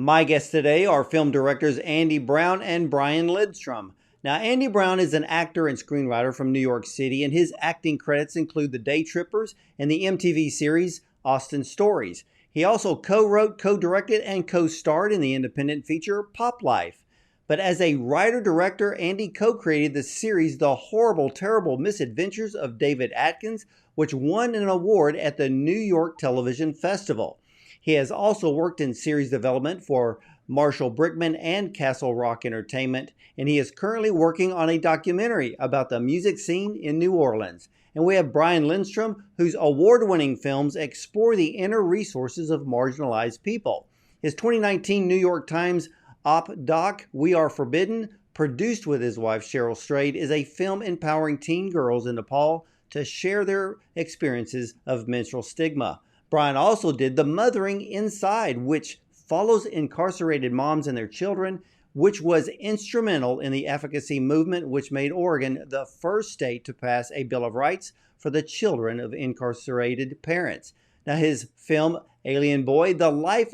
My guests today are film directors Andy Browne and Brian Lindstrom. Now, Andy Browne is an actor and screenwriter from New York City, and his acting credits include the Daytrippers and the MTV series Austin Stories. He also co-wrote, co-directed, and co-starred in the independent feature Pop Life. But as a writer-director, Andy co-created the series The Horrible, Terrible Misadventures of David Atkins, which won an award at the New York Television Festival. He has also worked in series development for Marshall Brickman and Castle Rock Entertainment, and he is currently working on a documentary about the music scene in New Orleans. And we have Brian Lindstrom, whose award-winning films explore the inner resources of marginalized people. His 2019 New York Times op doc, We Are Forbidden, produced with his wife Cheryl Strayed, is a film empowering teen girls in Nepal to share their experiences of menstrual stigma. Brian also did The Mothering Inside, which follows incarcerated moms and their children, which was instrumental in the advocacy movement, which made Oregon the first state to pass a Bill of Rights for the children of incarcerated parents. Now, his film Alien Boy, The Life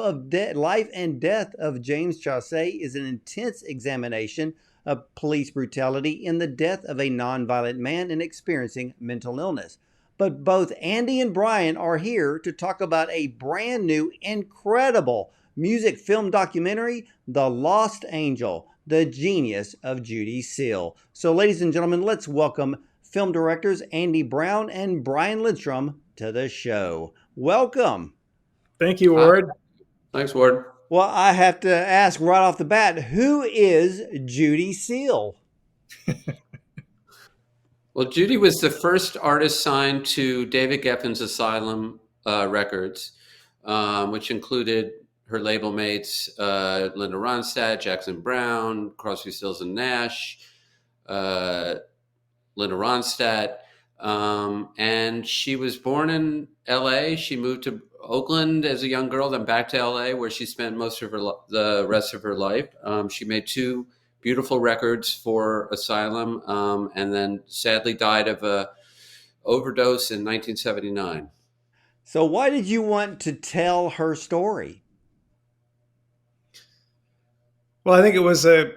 and Death of James Chaussee, is an intense examination of police brutality in the death of a nonviolent man and experiencing mental illness. But both Andy and Brian are here to talk about a brand new, incredible music film documentary, The Lost Angel, The Genius of Judee Sill. So ladies and gentlemen, let's welcome film directors Andy Browne and Brian Lindstrom to the show. Welcome. Thank you, Ward. Thanks, Ward. Well, I have to ask right off the bat, who is Judee Sill? Well, Judy was the first artist signed to David Geffen's Asylum Records, which included her label mates, Linda Ronstadt, Jackson Browne, Crosby, Stills, and Nash, Linda Ronstadt. And she was born in LA. She moved to Oakland as a young girl, then back to LA, where she spent most of the rest of her life. She made two beautiful records for Asylum, and then sadly died of a overdose in 1979. So why did you want to tell her story? Well, I think it was the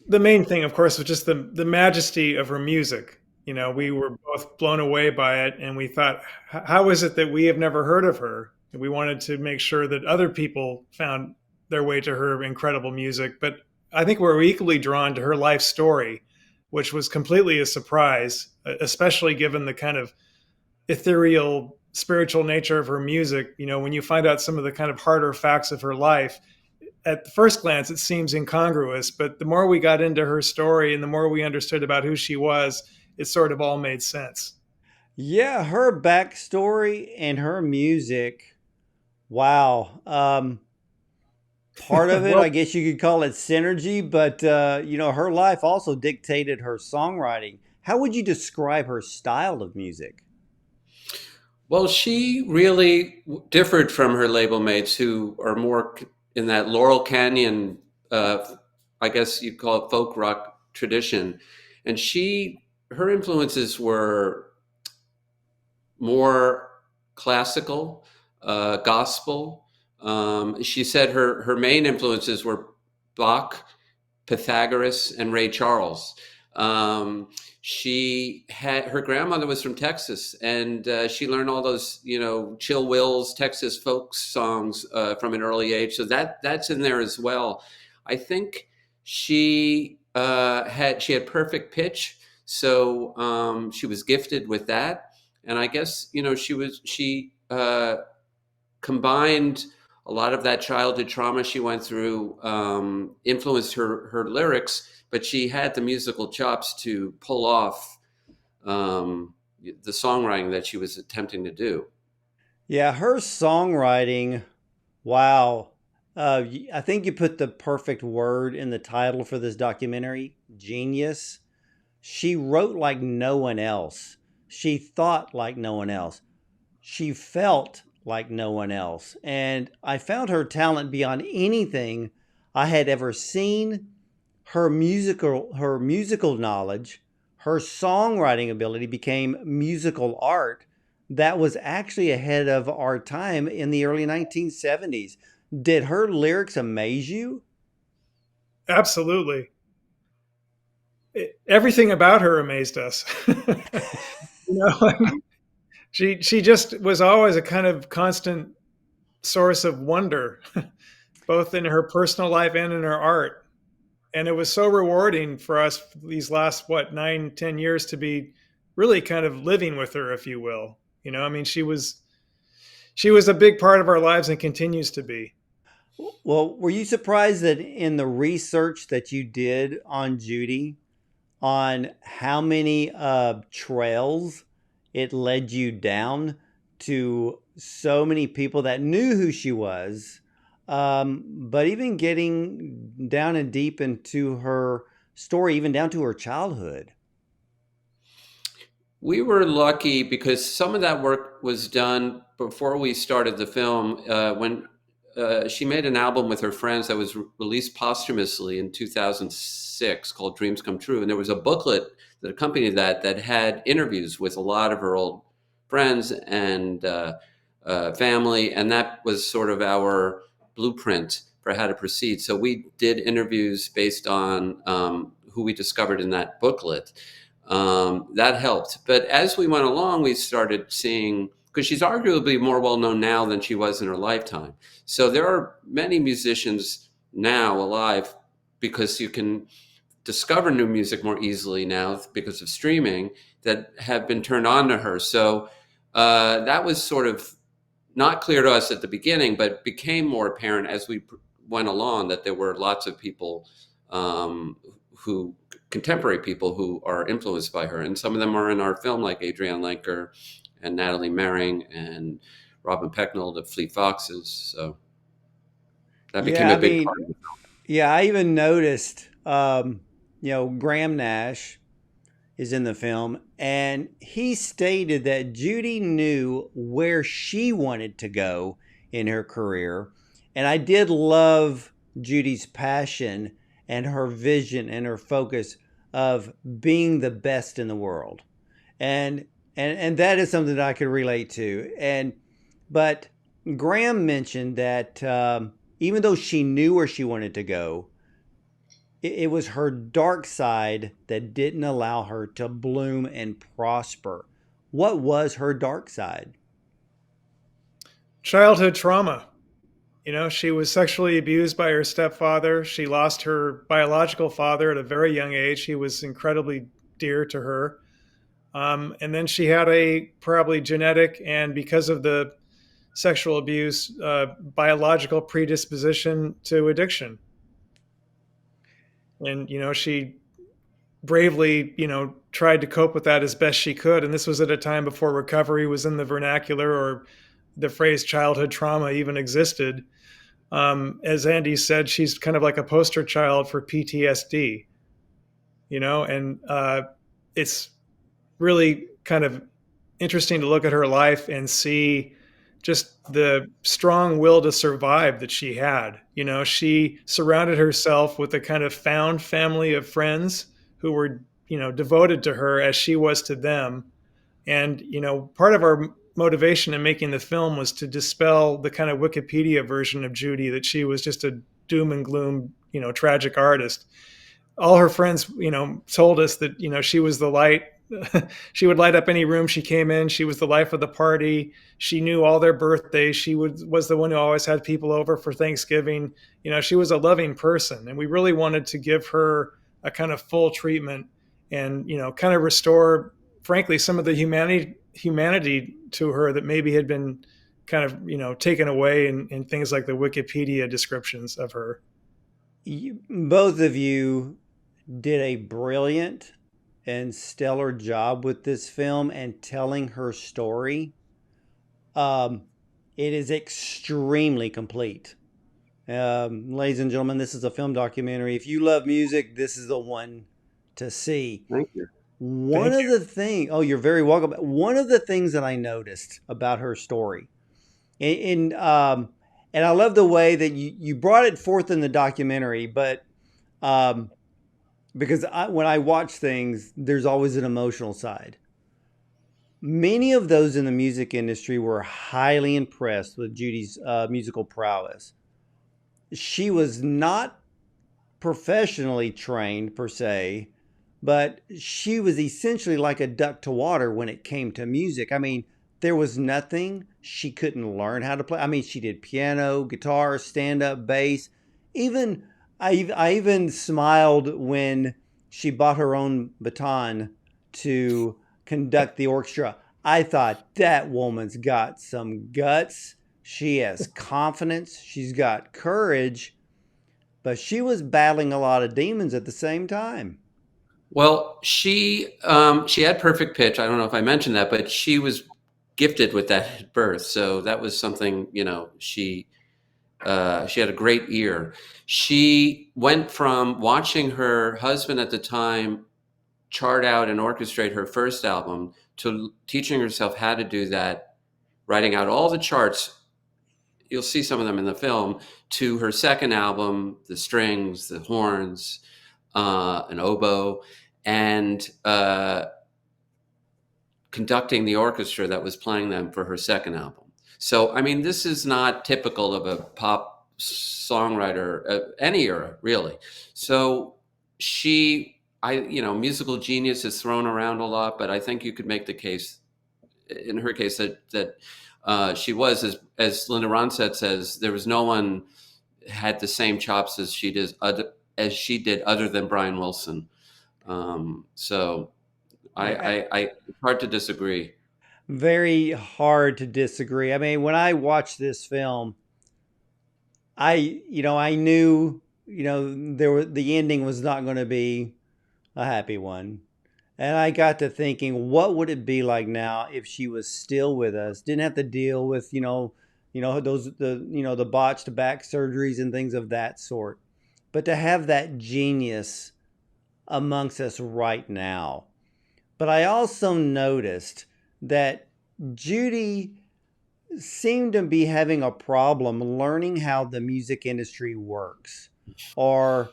main thing, of course, was just the majesty of her music. You know, we were both blown away by it, and we thought, how is it that we have never heard of her? And we wanted to make sure that other people found their way to her incredible music. But I think we're equally drawn to her life story, which was completely a surprise, especially given the kind of ethereal, spiritual nature of her music. You know, when you find out some of the kind of harder facts of her life, at the first glance, it seems incongruous. But the more we got into her story and the more we understood about who she was, it sort of all made sense. Yeah, her backstory and her music. Wow. Part of it, I guess you could call it synergy, but her life also dictated her songwriting. How would you describe her style of music? Well, she really differed from her label mates, who are more in that Laurel Canyon, I guess you'd call it folk rock tradition. And her influences were more classical, gospel. She said her main influences were Bach, Pythagoras, and Ray Charles. Her grandmother was from Texas, and she learned all those, Chill Will's Texas folk songs from an early age. So that's in there as well. I think she had perfect pitch, so she was gifted with that, and I guess she combined a lot of that childhood trauma she went through, influenced her lyrics, but she had the musical chops to pull off the songwriting that she was attempting to do. Yeah, her songwriting, wow. I think you put the perfect word in the title for this documentary, genius. She wrote like no one else. She thought like no one else. She felt like no one else. And I found her talent beyond anything I had ever seen. Her musical knowledge, her songwriting ability became musical art that was actually ahead of our time in the early 1970s. Did her lyrics amaze you? Absolutely. Everything about her amazed us. Like, she just was always a kind of constant source of wonder, both in her personal life and in her art. And it was so rewarding for us these last, what, 9, 10 years to be really kind of living with her, if you will. I mean, she was a big part of our lives and continues to be. Well, were you surprised that in the research that you did on Judy, on how many trails it led you down to so many people that knew who she was, but even getting down and deep into her story, even down to her childhood? We were lucky because some of that work was done before we started the film. When she made an album with her friends that was released posthumously in 2006 called Dreams Come True. And there was a booklet that accompanied that had interviews with a lot of her old friends and family. And that was sort of our blueprint for how to proceed. So we did interviews based on who we discovered in that booklet. That helped. But as we went along, we started seeing, because she's arguably more well known now than she was in her lifetime. So there are many musicians now alive because you can discover new music more easily now because of streaming that have been turned on to her. So that was sort of not clear to us at the beginning, but became more apparent as we went along that there were lots of people who contemporary people who are influenced by her. And some of them are in our film, like Adrienne Lenker and Natalie Merring and Robin Pecknold of Fleet Foxes. So that became Yeah, a I big mean, part of it. yeah, I even noticed, Graham Nash is in the film, and he stated that Judy knew where she wanted to go in her career. And I did love Judy's passion and her vision and her focus of being the best in the world. And and that is something that I could relate to. But Graham mentioned that even though she knew where she wanted to go, it was her dark side that didn't allow her to bloom and prosper. What was her dark side? Childhood trauma. She was sexually abused by her stepfather. She lost her biological father at a very young age. He was incredibly dear to her. And then she had a probably genetic and, because of the sexual abuse, biological predisposition to addiction. And, she bravely, tried to cope with that as best she could. And this was at a time before recovery was in the vernacular, or the phrase childhood trauma even existed. As Andy said, she's kind of like a poster child for PTSD, and it's really kind of interesting to look at her life and see just the strong will to survive that she had. She surrounded herself with a kind of found family of friends who were, devoted to her as she was to them. And, part of our motivation in making the film was to dispel the kind of Wikipedia version of Judy that she was just a doom and gloom, tragic artist. All her friends, told us that, she was the light. She would light up any room she came in. She was the life of the party. She knew all their birthdays. She was the one who always had people over for Thanksgiving. She was a loving person. And we really wanted to give her a kind of full treatment and, kind of restore, frankly, some of the humanity to her that maybe had been kind of, taken away in things like the Wikipedia descriptions of her. Both of you did a brilliant and stellar job with this film and telling her story. Um, it is extremely complete. Ladies and gentlemen, this is a film documentary. If you love music, this is the one to see. Thank you. One Thank of you. the things, oh, you're very welcome. One of the things that I noticed about her story, and I love the way that you brought it forth in the documentary, but um, because when I watch things, there's always an emotional side. Many of those in the music industry were highly impressed with Judy's musical prowess. she was not professionally trained per se, but she was essentially like a duck to water when it came to music. I mean, there was nothing she couldn't learn how to play. I mean, she did piano, guitar, stand up, bass. Even I even smiled when she bought her own baton to conduct the orchestra. I thought that woman's got some guts. She has confidence. She's got courage, but she was battling a lot of demons at the same time. Well, she had perfect pitch. I don't know if I mentioned that, but she was gifted with that at birth. So that was something, she had a great ear. She went from watching her husband at the time chart out and orchestrate her first album to teaching herself how to do that, writing out all the charts. You'll see some of them in the film, to her second album, the strings, the horns, an oboe, and conducting the orchestra that was playing them for her second album. So, I mean, this is not typical of a pop songwriter of any era, really. So musical genius is thrown around a lot, but I think you could make the case, in her case, that she was, as Linda Ronstadt says, there was no one had the same chops as she did, other than Brian Wilson. So it's hard to disagree. Very hard to disagree. I mean, when I watched this film, I knew, the ending was not going to be a happy one. And I got to thinking, what would it be like now if she was still with us? Didn't have to deal with, the botched back surgeries and things of that sort. But to have that genius amongst us right now. But I also noticed that Judy seemed to be having a problem learning how the music industry works. Or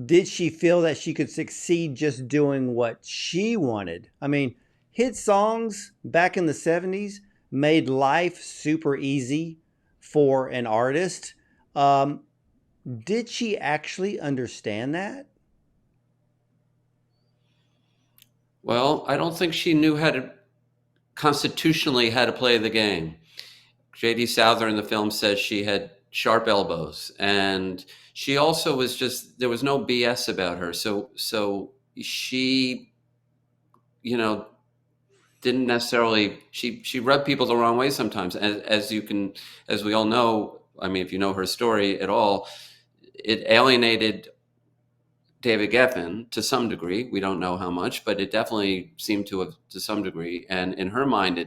did she feel that she could succeed just doing what she wanted? I mean, hit songs back in the 70s made life super easy for an artist. Did she actually understand that? Well, I don't think she knew constitutionally how to play the game. J.D. Souther in the film says she had sharp elbows, and she also was there was no BS about her. So she, didn't necessarily, she rubbed people the wrong way sometimes. As we all know, I mean, if you know her story at all, it alienated David Geffen to some degree. We don't know how much, but it definitely seemed to have, to some degree. And in her mind,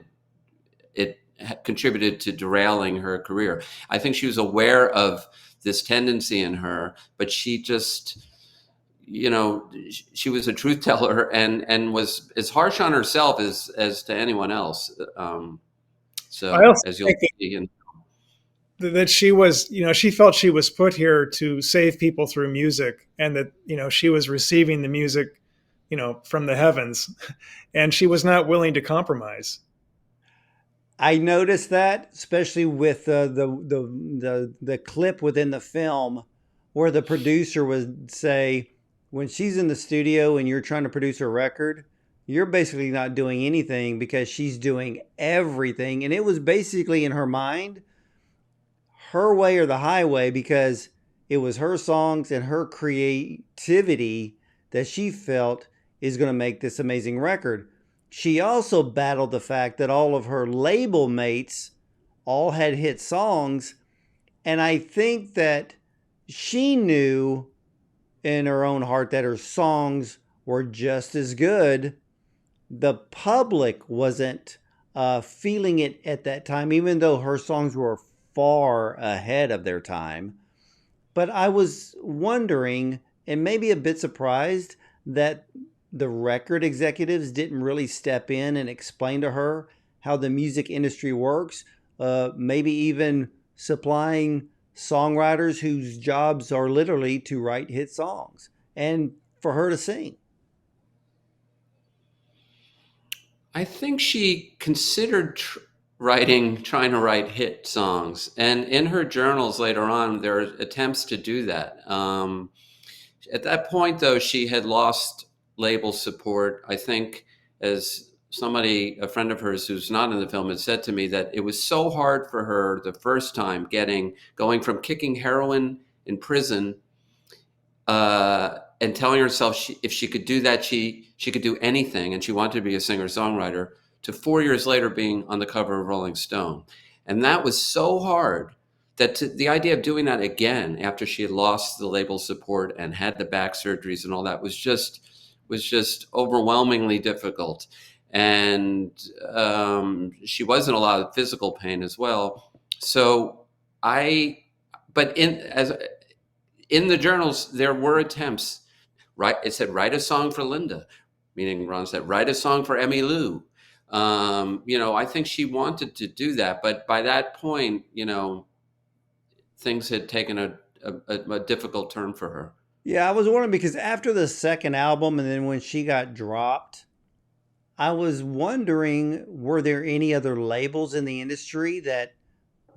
it contributed to derailing her career. I think she was aware of this tendency in her, but she just, she was a truth teller and was as harsh on herself as to anyone else. I So also as you'll think see, that she was, she felt she was put here to save people through music, and that, she was receiving the music, from the heavens, and she was not willing to compromise. I noticed that, especially with the clip within the film, where the producer would say, when she's in the studio and you're trying to produce a record, you're basically not doing anything because she's doing everything. And it was basically in her mind, her way or the highway, because it was her songs and her creativity that she felt is going to make this amazing record. She also battled the fact that all of her label mates all had hit songs. And I think that she knew in her own heart that her songs were just as good. The public wasn't feeling it at that time, even though her songs were far ahead of their time. But I was wondering, and maybe a bit surprised, that the record executives didn't really step in and explain to her how the music industry works, maybe even supplying songwriters whose jobs are literally to write hit songs and for her to sing. I think she considered trying to write hit songs. And in her journals later on, there are attempts to do that. At that point, though, she had lost label support. I think, as somebody, a friend of hers who's not in the film, had said to me, that it was so hard for her the first time going from kicking heroin in prison and telling herself if she could do that, she could do anything, and she wanted to be a singer-songwriter, to 4 years later being on the cover of Rolling Stone. And that was so hard that the idea of doing that again after she had lost the label support and had the back surgeries and all that was just overwhelmingly difficult. And she was in a lot of physical pain as well. So but in the journals, there were attempts. Right, it said, write a song for Linda, meaning Ronstadt, write a song for Emmylou. I think she wanted to do that, but by that point, things had taken a difficult turn for her. Yeah, I was wondering because after the second album and then when she got dropped, I was wondering, were there any other labels in the industry that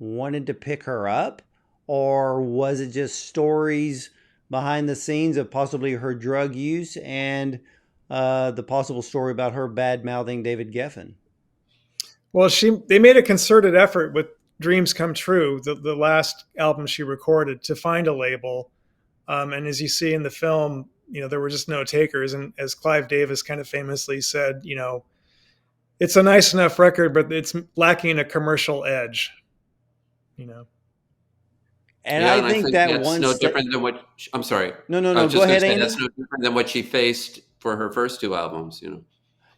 wanted to pick her up? Or was it just stories behind the scenes of possibly her drug use and the possible story about her bad-mouthing David Geffen? Well, they made a concerted effort with Dreams Come True, the last album she recorded, to find a label. And as you see in the film, there were just no takers. And as Clive Davis kind of famously said, it's a nice enough record, but it's lacking a commercial edge, And I think that that's no different than what I'm sorry. No. Go ahead, Andy. That's no different than what she faced for her first two albums,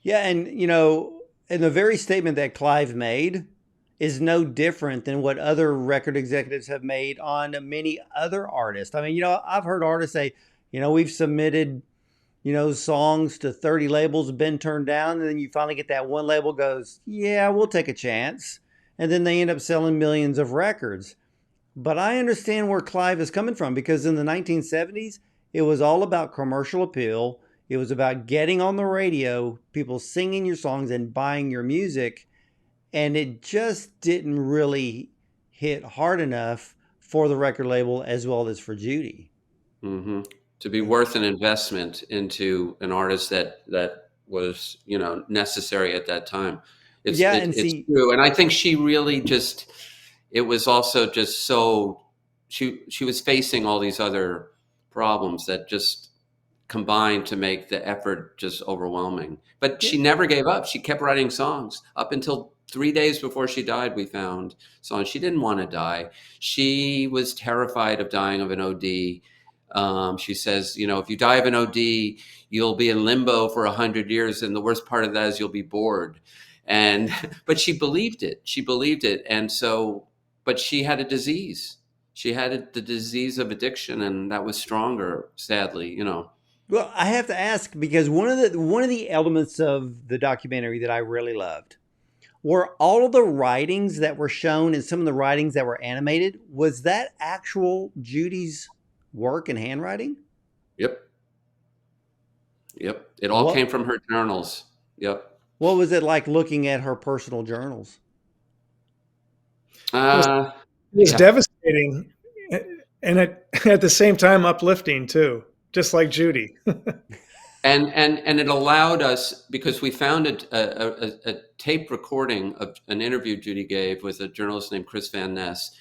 Yeah, and and the very statement that Clive made is no different than what other record executives have made on many other artists. I mean, I've heard artists say, we've submitted, songs to 30 labels, been turned down, and then you finally get that one label goes, yeah, we'll take a chance. And then they end up selling millions of records. But I understand where Clive is coming from, because in the 1970s, it was all about commercial appeal. It was about getting on the radio, people singing your songs and buying your music. And it just didn't really hit hard enough for the record label as well as for Judy. Mm-hmm. To be worth an investment into an artist that was, necessary at that time. It's true. And I think she really it was also just so, she was facing all these other problems that just combined to make the effort just overwhelming. But she never gave up. She kept writing songs up until 3 days before she died. We found songs. She didn't want to die. She was terrified of dying of an OD. She says, if you die of an OD, you'll be in limbo for 100 years. And the worst part of that is you'll be bored. But she believed it. And so, but she had a disease. She had the disease of addiction, and that was stronger, sadly, Well, I have to ask, because one of the elements of the documentary that I really loved were all of the writings that were shown and some of the writings that were animated. Was that actual Judy's work and handwriting? Yep. It all came from her journals. Yep. What was it like looking at her personal journals? It was devastating, and at the same time uplifting too, just like Judy. And it allowed us, because we found a tape recording of an interview Judy gave with a journalist named Chris Van Ness,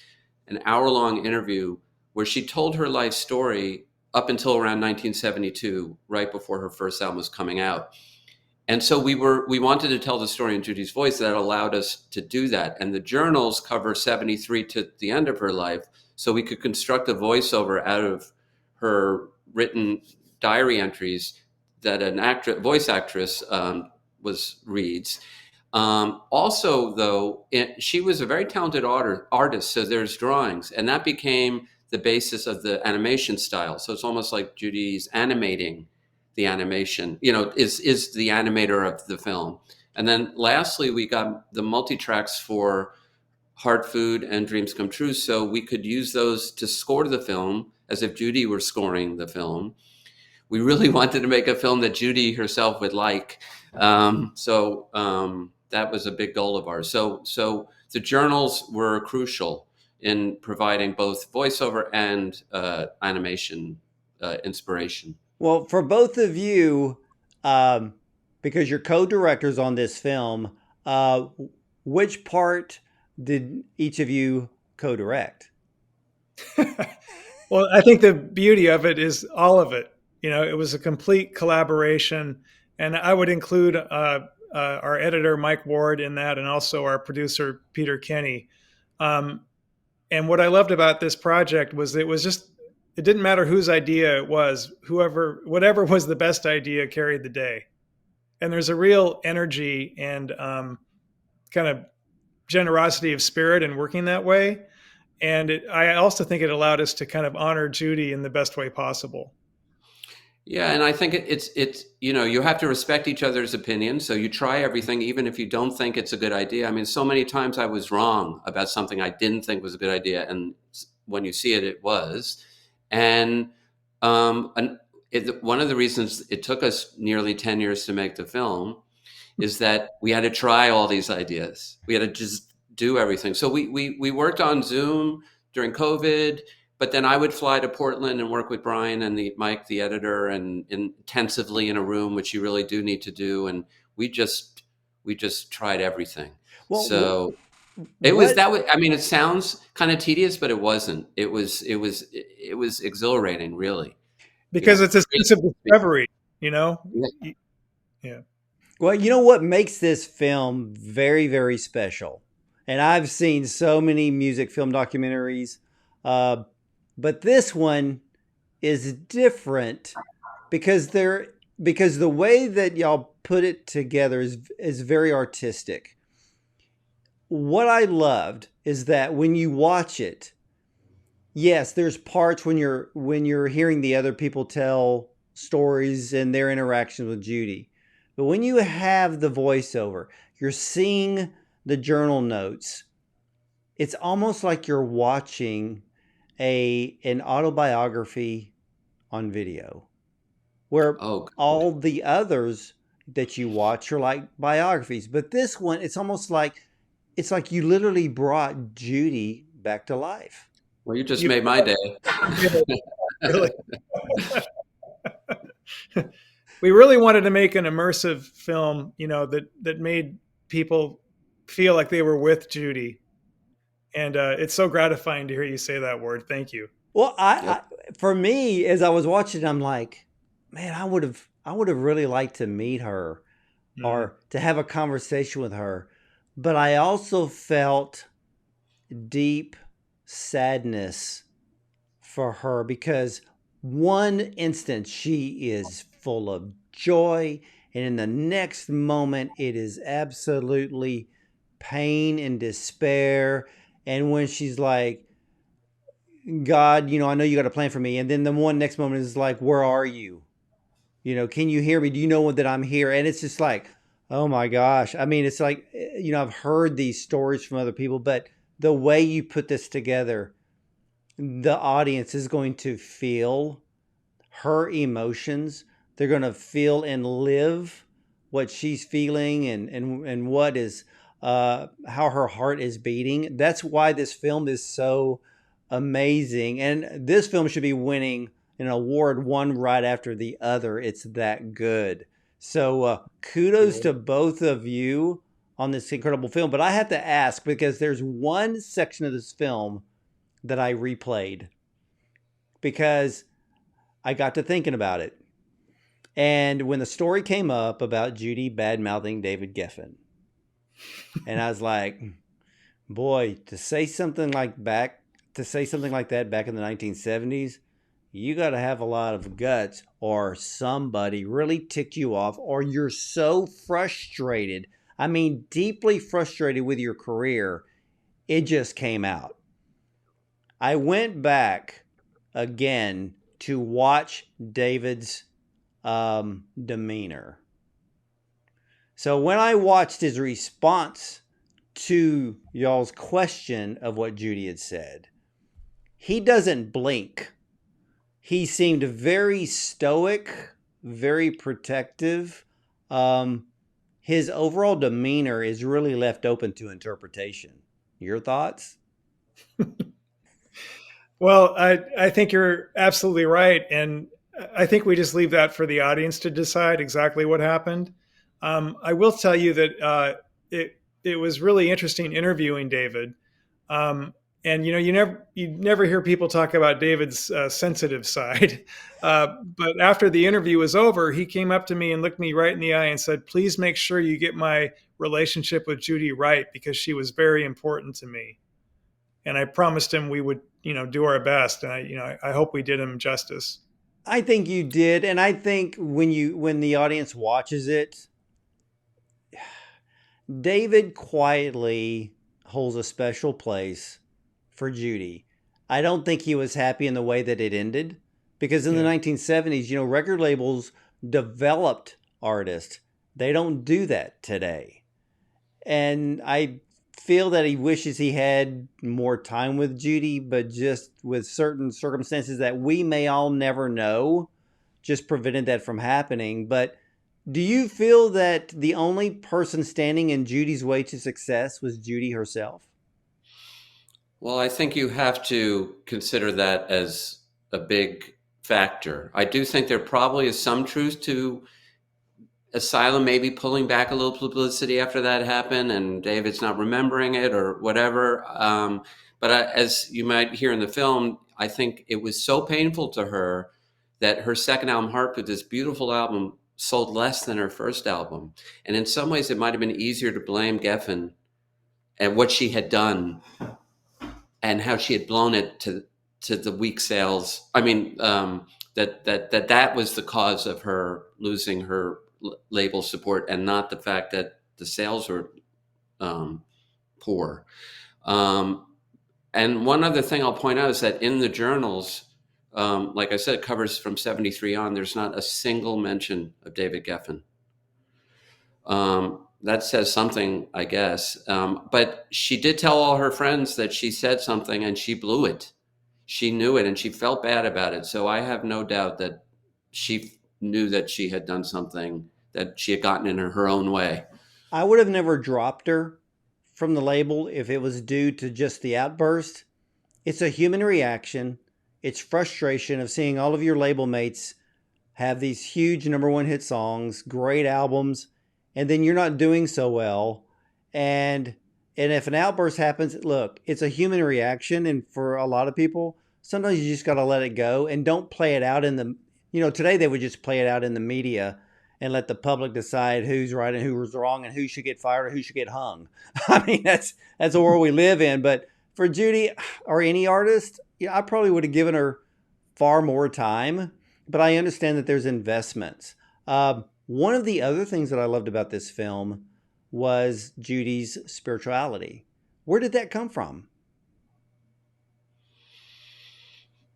an hour-long interview where she told her life story up until around 1972, right before her first album was coming out. And so we wanted to tell the story in Judy's voice. That allowed us to do that. And the journals cover 73 to the end of her life. So we could construct a voiceover out of her written diary entries that an voice actress reads. Also, though, she was a very talented artist. So there's drawings, and that became the basis of the animation style. So it's almost like Judy's animating the animation, is the animator of the film. And then lastly, we got the multi-tracks for Heart Food and Dreams Come True. So we could use those to score the film as if Judy were scoring the film. We really wanted to make a film that Judy herself would like. So that was a big goal of ours. So the journals were crucial in providing both voiceover and animation inspiration. Well, for both of you, um, because you're co-directors on this film, uh, which part did each of you co-direct? Well, I think the beauty of it is all of it. You know, it was a complete collaboration, and I would include our editor Mike Ward in that, and also our producer Peter Kenny. Um, and what I loved about this project was it didn't matter whose idea it was, whatever was the best idea carried the day. And there's a real energy and kind of generosity of spirit in working that way. And I also think it allowed us to kind of honor Judy in the best way possible. Yeah, and I think it's you have to respect each other's opinions. So you try everything, even if you don't think it's a good idea. I mean, so many times I was wrong about something I didn't think was a good idea, and when you see it, it was. And one of the reasons it took us nearly 10 years to make the film is that we had to try all these ideas. We had to just do everything. So we worked on Zoom during COVID. But then I would fly to Portland and work with Brian and Mike, the editor, and intensively in a room, which you really do need to do. And we just tried everything. Well, so what, I mean, it sounds kind of tedious, but it wasn't. It was exhilarating, really. Because it's a sense of discovery, you know? Yeah. Well, you know what makes this film very, very special? And I've seen so many music film documentaries, but this one is different because the way that y'all put it together is very artistic. What I loved is that when you watch it, yes, there's parts when you're hearing the other people tell stories and their interactions with Judy. But when you have the voiceover, you're seeing the journal notes. It's almost like you're watching an autobiography on video, where all the others that you watch are like biographies. But this one, it's like you literally brought Judy back to life. Well, you just made my day. Really. We really wanted to make an immersive film, you know, that made people feel like they were with Judy. And it's so gratifying to hear you say that word. Thank you. Well, for me, as I was watching, I'm like, man, I would have really liked to meet her or to have a conversation with her. But I also felt deep sadness for her because one instant she is full of joy, and in the next moment it is absolutely pain and despair. And when she's like, God, you know, I know you got a plan for me. And then the one next moment is like, where are you? You know, can you hear me? Do you know that I'm here? And it's just like, oh my gosh. I mean, it's like, you know, I've heard these stories from other people, but the way you put this together, the audience is going to feel her emotions. They're going to feel and live what she's feeling and what is, how her heart is beating. That's why this film is so amazing. And this film should be winning an award one right after the other. It's that good. So kudos to both of you on this incredible film. But I have to ask, because there's one section of this film that I replayed because I got to thinking about it. And when the story came up about Judy bad-mouthing David Geffen, and I was like, boy, to say something like that back in the 1970s, you got to have a lot of guts, or somebody really ticked you off, or you're so frustrated. I mean, deeply frustrated with your career, it just came out. I went back again to watch David's demeanor. So when I watched his response to y'all's question of what Judy had said, he doesn't blink. He seemed very stoic, very protective. his overall demeanor is really left open to interpretation. Your thoughts? Well, I think you're absolutely right. And I think we just leave that for the audience to decide exactly what happened. I will tell you that it was really interesting interviewing David. Um, and you never hear people talk about David's sensitive side. But after the interview was over, he came up to me and looked me right in the eye and said, "Please make sure you get my relationship with Judy right, because she was very important to me." And I promised him we would, do our best. And I hope we did him justice. I think you did, and I think when the audience watches it, David quietly holds a special place for Judy. I don't think he was happy in the way that it ended, because in the Yeah. 1970s, record labels developed artists. They don't do that today. And I feel that he wishes he had more time with Judy, but just with certain circumstances that we may all never know, just prevented that from happening. But do you feel that the only person standing in Judy's way to success was Judy herself? Well, I think you have to consider that as a big factor. I do think there probably is some truth to Asylum maybe pulling back a little publicity after that happened, and David's not remembering it or whatever. As you might hear in the film, I think it was so painful to her that her second album, Heartbeat, this beautiful album, sold less than her first album. And in some ways, it might have been easier to blame Geffen and what she had done and how she had blown it to the weak sales. I mean, that was the cause of her losing her label support, and not the fact that the sales were poor. And one other thing I'll point out is that in the journals, like I said, covers from 73 on, there's not a single mention of David Geffen. That says something, I guess. But she did tell all her friends that she said something and she blew it. She knew it and she felt bad about it. So I have no doubt that she knew that she had done something, that she had gotten in her own way. I would have never dropped her from the label if it was due to just the outburst. It's a human reaction. It's frustration of seeing all of your label mates have these huge number one hit songs, great albums, and then you're not doing so well. And if an outburst happens, look, it's a human reaction. And for a lot of people, sometimes you just got to let it go and don't play it out in the, today they would just play it out in the media and let the public decide who's right and who was wrong and who should get fired or who should get hung. I mean, that's the world we live in. But for Judy or any artist, I probably would have given her far more time, but I understand that there's investments. One of the other things that I loved about this film was Judy's spirituality. Where did that come from?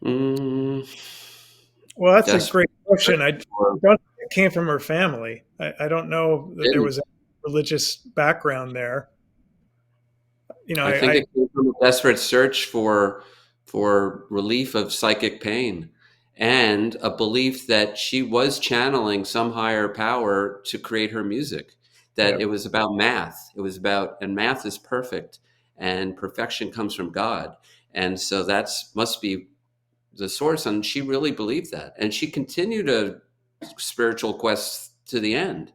Well, that's a great question. I don't think it came from her family. I don't know that there was a religious background there. I think it came from a desperate search for relief of psychic pain and a belief that she was channeling some higher power to create her music, that it was about math. It was about, and math is perfect and perfection comes from God. And so must be the source. And she really believed that. And she continued a spiritual quest to the end.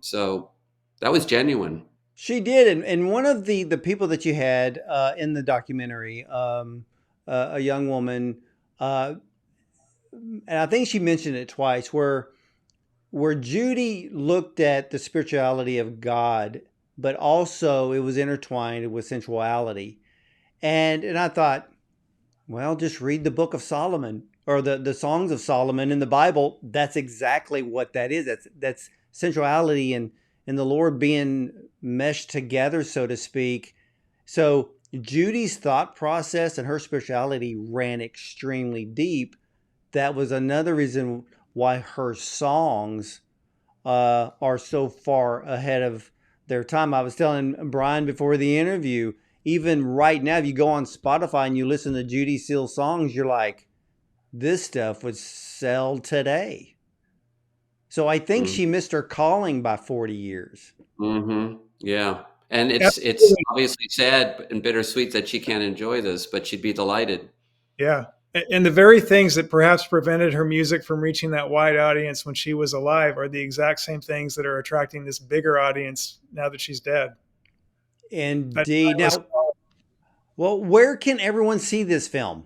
So that was genuine. She did. And one of the people that you had in the documentary, a young woman, and I think she mentioned it twice, where Judy looked at the spirituality of God, but also it was intertwined with sensuality. And I thought, well, just read the Book of Solomon or the Songs of Solomon in the Bible. That's exactly what that is. That's sensuality and the Lord being meshed together, so to speak. So Judy's thought process and her spirituality ran extremely deep. That was another reason why her songs are so far ahead of their time. I was telling Brian before the interview, even right now, if you go on Spotify and you listen to Judy Sills songs, you're like, this stuff would sell today. So I think she missed her calling by 40 years. Mm-hmm. Yeah. And it's Absolutely. obviously sad and bittersweet that she can't enjoy this, but she'd be delighted. Yeah. And the very things that perhaps prevented her music from reaching that wide audience when she was alive are the exact same things that are attracting this bigger audience now that she's dead. Indeed. Now, well, where can everyone see this film?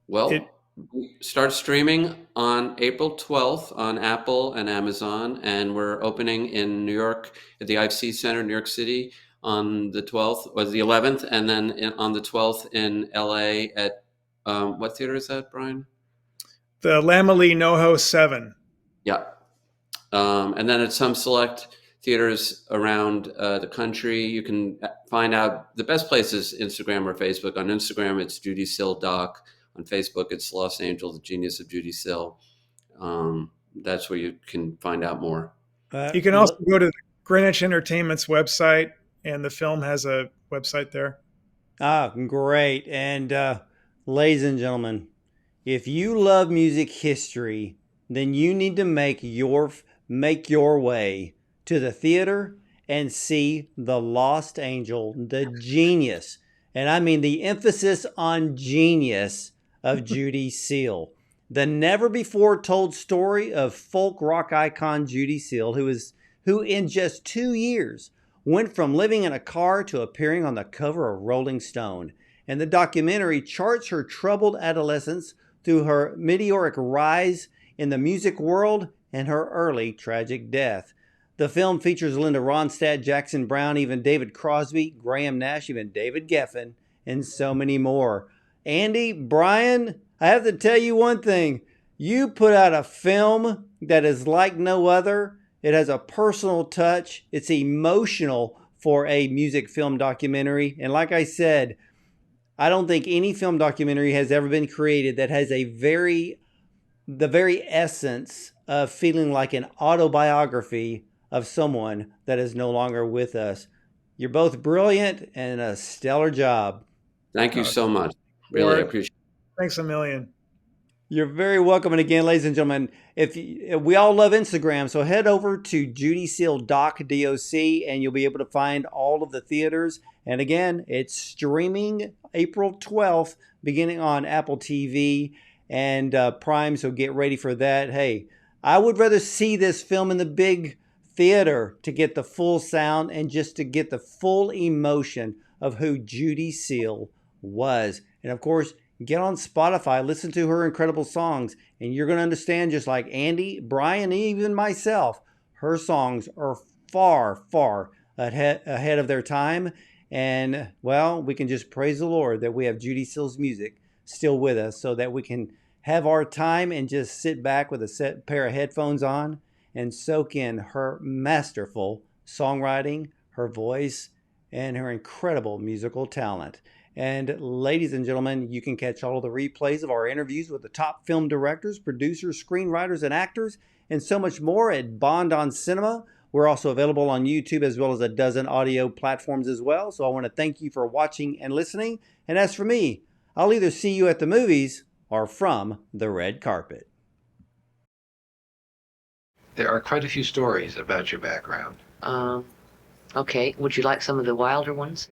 Well, we start streaming on April 12th on Apple and Amazon, and we're opening in New York at the IFC Center, New York City, on the 12th or the 11th, and then on the 12th in LA at what theater is that, Brian? The Laemmle NoHo 7. Yeah. And then at some select theaters around the country. You can find out the best places, Instagram or Facebook. On Instagram, it's Judy Sill Doc. On Facebook, it's Los Angeles, Genius of Judee Sill. That's where you can find out more. You can also go to the Greenwich Entertainment's website, and the film has a website there. Ah, great. And ladies and gentlemen, if you love music history, then you need to make your way to the theater and see The Lost Angel, the genius, and I mean the emphasis on genius, of Judy Sills. The never before told story of folk rock icon Judy Sills, who in just 2 years went from living in a car to appearing on the cover of Rolling Stone. And the documentary charts her troubled adolescence through her meteoric rise in the music world and her early tragic death. The film features Linda Ronstadt, Jackson Browne, even David Crosby, Graham Nash, even David Geffen, and so many more. Andy, Brian, I have to tell you one thing. You put out a film that is like no other. It has a personal touch. It's emotional for a music film documentary. And like I said, I don't think any film documentary has ever been created that has the very essence of feeling like an autobiography of someone that is no longer with us. You're both brilliant and a stellar job. Thank you so much. Really appreciate it. Thanks a million. You're very welcome. And again, ladies and gentlemen, we all love Instagram, so head over to Judy Sills Doc, D-O-C, and you'll be able to find all of the theaters. And again, it's streaming April 12th, beginning on Apple TV and Prime, so get ready for that. Hey, I would rather see this film in the big theater to get the full sound and just to get the full emotion of who Judy Sills was. And of course, get on Spotify, listen to her incredible songs, and you're going to understand, just like Andy, Brian, even myself, her songs are far, far ahead of their time. And, well, we can just praise the Lord that we have Judy Sills' music still with us so that we can have our time and just sit back with a pair of headphones on and soak in her masterful songwriting, her voice, and her incredible musical talent. And ladies and gentlemen, you can catch all of the replays of our interviews with the top film directors, producers, screenwriters, and actors, and so much more at Bond on Cinema. We're also available on YouTube as well as a dozen audio platforms as well. So I want to thank you for watching and listening. And as for me, I'll either see you at the movies or from the red carpet. There are quite a few stories about your background. Okay. Would you like some of the wilder ones?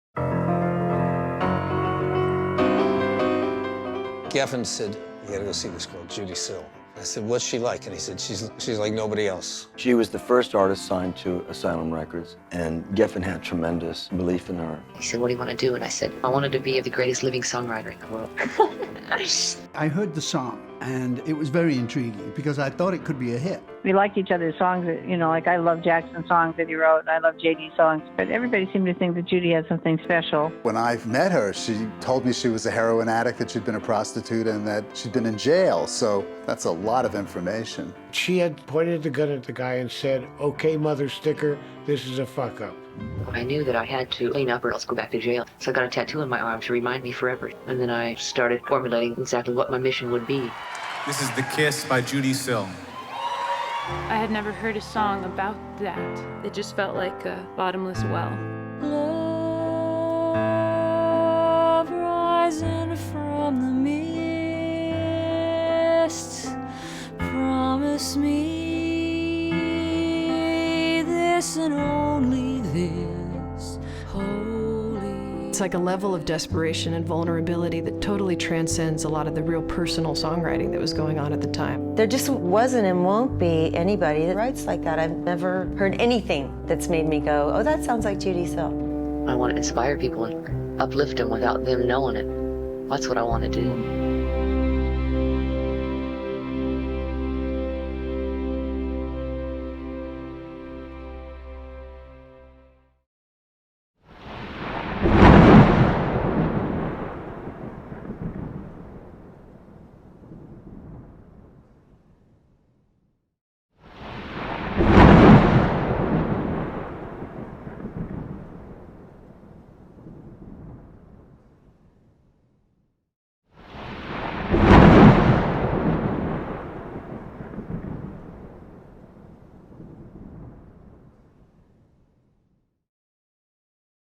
Geffen said, "You gotta go see this girl, Judy Sills." I said, "What's she like?" And he said, she's like nobody else. She was the first artist signed to Asylum Records, and Geffen had tremendous belief in her. He said, "What do you want to do?" And I said, "I wanted to be the greatest living songwriter in the world." I heard the song, and it was very intriguing because I thought it could be a hit. We liked each other's songs, like I love Jackson's songs that he wrote, and I love JD's songs, but everybody seemed to think that Judy had something special. When I met her, she told me she was a heroin addict, that she'd been a prostitute, and that she'd been in jail, so that's a lot of information. She had pointed the gun at the guy and said, "Okay, mother sticker, this is a fuck up." I knew that I had to clean up or else go back to jail, so I got a tattoo on my arm to remind me forever, and then I started formulating exactly what my mission would be. This is The Kiss by Judy Sills. I had never heard a song about that. It just felt like a bottomless well. Love rising from the mist, is me, this and only this, holy. It's like a level of desperation and vulnerability that totally transcends a lot of the real personal songwriting that was going on at the time. There just wasn't and won't be anybody that writes like that. I've never heard anything that's made me go, oh, that sounds like Judy Sill. I want to inspire people and uplift them without them knowing it. That's what I want to do.